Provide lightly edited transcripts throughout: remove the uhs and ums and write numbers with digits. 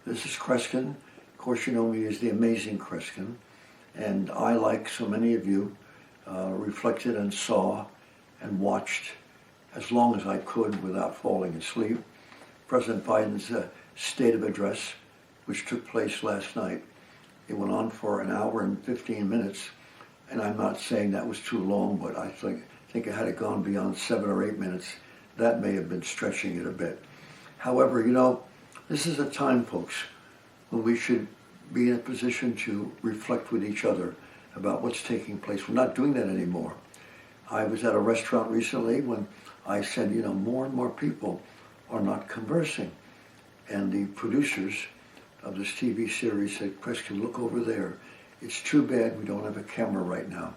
This is Kreskin. Of course, you know me as the Amazing Kreskin. And I, like so many of you, reflected and saw and watched as long as I could without falling asleep President Biden's State of Address, which took place last night. It went on for an hour and 15 minutes, and I'm not saying that was too long, but I think had it gone beyond 7 or 8 minutes, that may have been stretching it a bit. However, you know, this is a time, folks, when we should be in a position to reflect with each other about what's taking place. We're not doing that anymore. I was at a restaurant recently when I said, you know, more and more people are not conversing. And the producers of this TV series said, Kreskin, look over there. It's too bad we don't have a camera right now.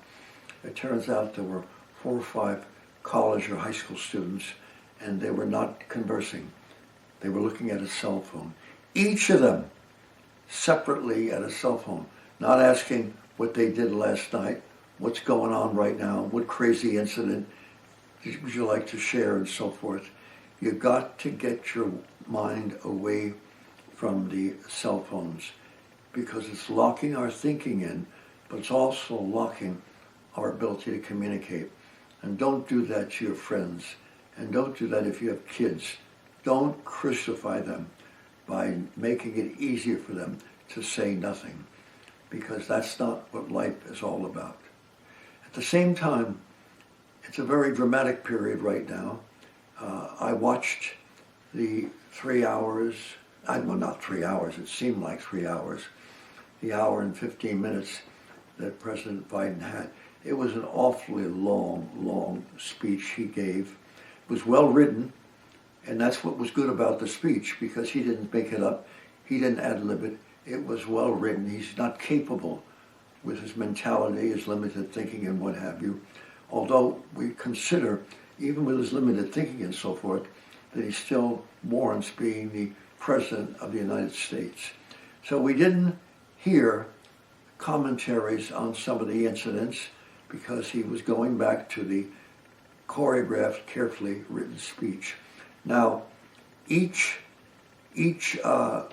It turns out there were 4 or 5 college or high school students, and they were not conversing. They were looking at a cell phone. Each of them separately at a cell phone, not asking what they did last night, what's going on right now, what crazy incident would you like to share, and so forth. You got to get your mind away from the cell phones because it's locking our thinking in, but it's also locking our ability to communicate. And don't do that to your friends. And don't do that if you have kids. Don't crucify them by making it easier for them to say nothing, because that's not what life is all about. At the same time, it's a very dramatic period right now. I watched the 3 hours, well, not 3 hours, it seemed like 3 hours, the hour and 15 minutes that President Biden had. It was an awfully long speech he gave. It was well written, and that's what was good about the speech, because he didn't make it up. He didn't ad-lib it. It was well written. He's not capable with his mentality, his limited thinking, and what have you. Although we consider, even with his limited thinking and so forth, that he still warrants being the President of the United States. So we didn't hear commentaries on some of the incidents because he was going back to the choreographed, carefully written speech. Now, each of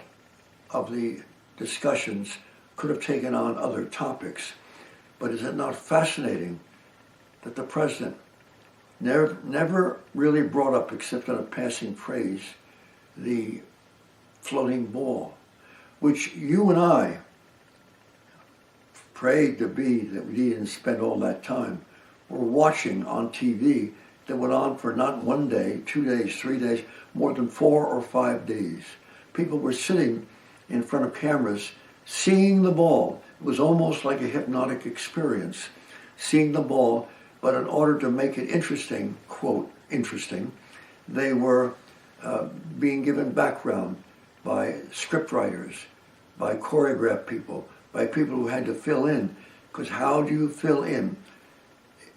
the discussions could have taken on other topics, but is it not fascinating that the president never really brought up, except in a passing phrase, the floating ball, which you and I prayed to be that we didn't spend all that time. We're watching on TV that went on for not 1 day, 2 days, 3 days, more than 4 or 5 days. People were sitting in front of cameras, seeing the ball. It was almost like a hypnotic experience, seeing the ball, but in order to make it interesting, quote, interesting, they were being given background by scriptwriters, by choreographed people, by people who had to fill in. Because how do you fill in?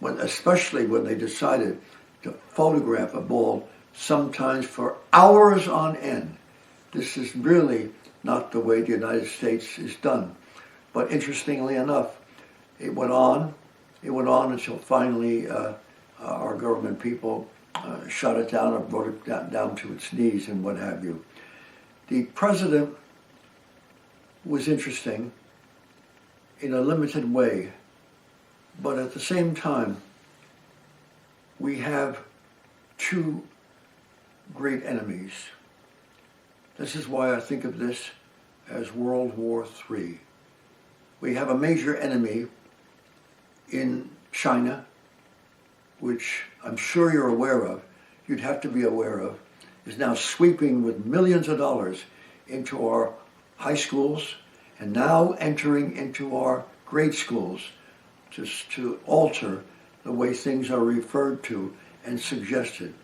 Especially when they decided to photograph a ball, sometimes for hours on end. This is really not the way the United States is done. But interestingly enough, it went on until finally our government people shut it down and brought it down to its knees and what have you. The president was interesting in a limited way, but at the same time, we have 2 great enemies. This is why I think of this as World War III. We have a major enemy in China, which I'm sure you're aware of, you'd have to be aware of, is now sweeping with millions of dollars into our high schools and now entering into our grade schools to alter the way things are referred to and suggested.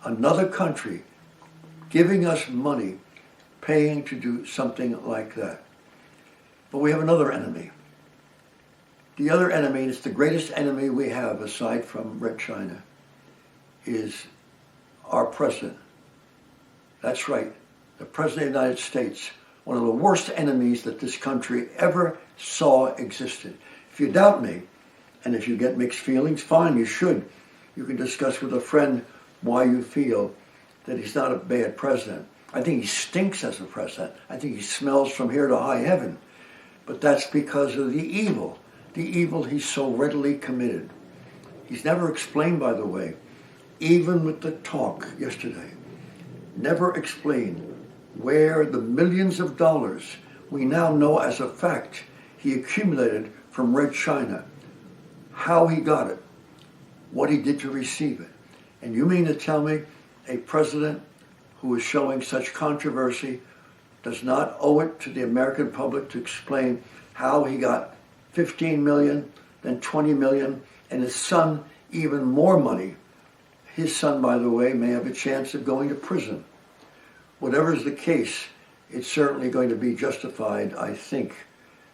Another country giving us money, paying to do something like that. But we have another enemy. The other enemy, and it's the greatest enemy we have aside from Red China, is our president. That's right, the President of the United States, one of the worst enemies that this country ever saw existed. If you doubt me, and if you get mixed feelings, fine, you should. You can discuss with a friend why you feel that he's not a bad president. I think he stinks as a president. I think he smells from here to high heaven. But that's because of the evil he's so readily committed. He's never explained, by the way, even with the talk yesterday, never explained where the millions of dollars we now know as a fact he accumulated from Red China, how he got it, what he did to receive it. And you mean to tell me a president who is showing such controversy does not owe it to the American public to explain how he got 15 million, then 20 million, and his son even more money? His son, by the way, may have a chance of going to prison. Whatever is the case, it's certainly going to be justified, I think,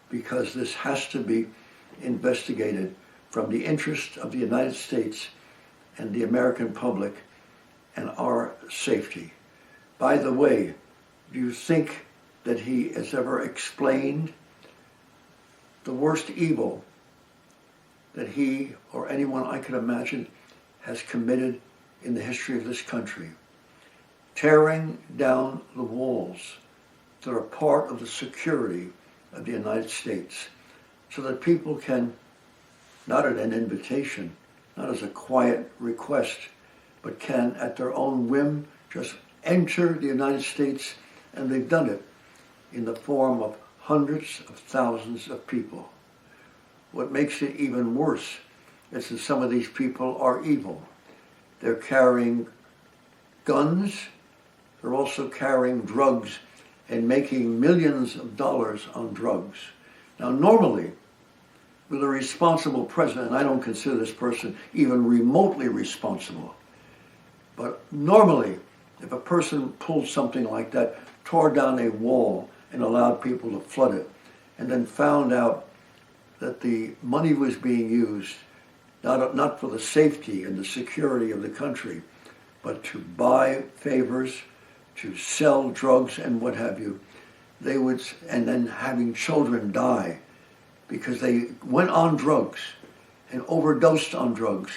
because this has to be investigated from the interest of the United States and the American public and our safety. By the way, do you think that he has ever explained the worst evil that he or anyone I could imagine has committed in the history of this country? Tearing down the walls that are part of the security of the United States so that people can, not at an invitation, not as a quiet request, but can at their own whim just enter the United States, and they've done it in the form of hundreds of thousands of people. What makes it even worse is that some of these people are evil. They're carrying guns, they're also carrying drugs and making millions of dollars on drugs. Now normally, with a responsible president, and I don't consider this person even remotely responsible, but normally, if a person pulled something like that, tore down a wall and allowed people to flood it, and then found out that the money was being used not for the safety and the security of the country, but to buy favors, to sell drugs and what have you, they would, and then having children die because they went on drugs and overdosed on drugs,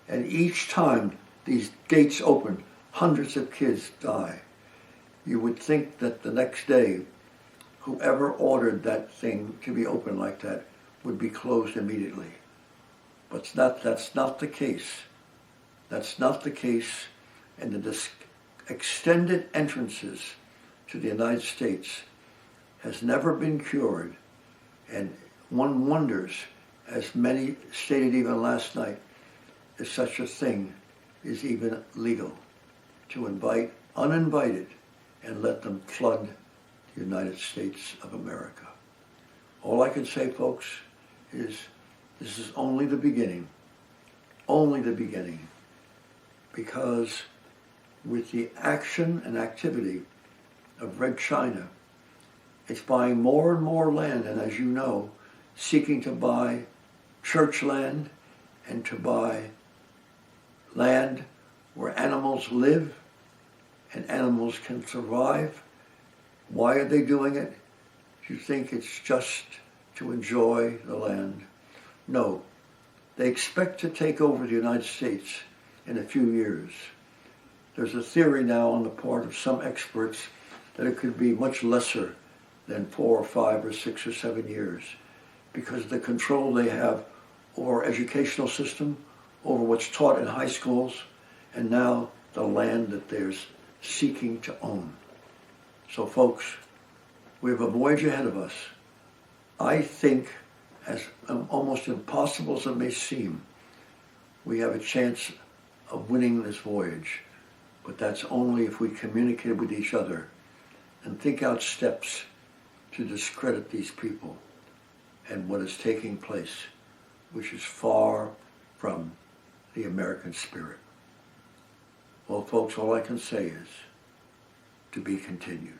and each time these gates open, hundreds of kids die. You would think that the next day, whoever ordered that thing to be open like that would be closed immediately. But that's not the case. That's not the case. And the extended entrances to the United States has never been cured. And one wonders, as many stated even last night, if such a thing is even legal, to invite uninvited and let them flood the United States of America. All I can say, folks, is this is only the beginning. Only the beginning. Because with the action and activity of Red China, it's buying more and more land, and as you know, seeking to buy church land and to buy land where animals live and animals can survive. Why are they doing it? Do you think it's just to enjoy the land? No. They expect to take over the United States in a few years. There's a theory now on the part of some experts that it could be much lesser than 4 or 5 or 6 or 7 years, because of the control they have over our educational system, over what's taught in high schools, and now the land that they're seeking to own. So folks, we have a voyage ahead of us. I think, as almost impossible as it may seem, we have a chance of winning this voyage. But that's only if we communicate with each other and think out steps to discredit these people and what is taking place, which is far from the American spirit. Well, folks, all I can say is to be continued.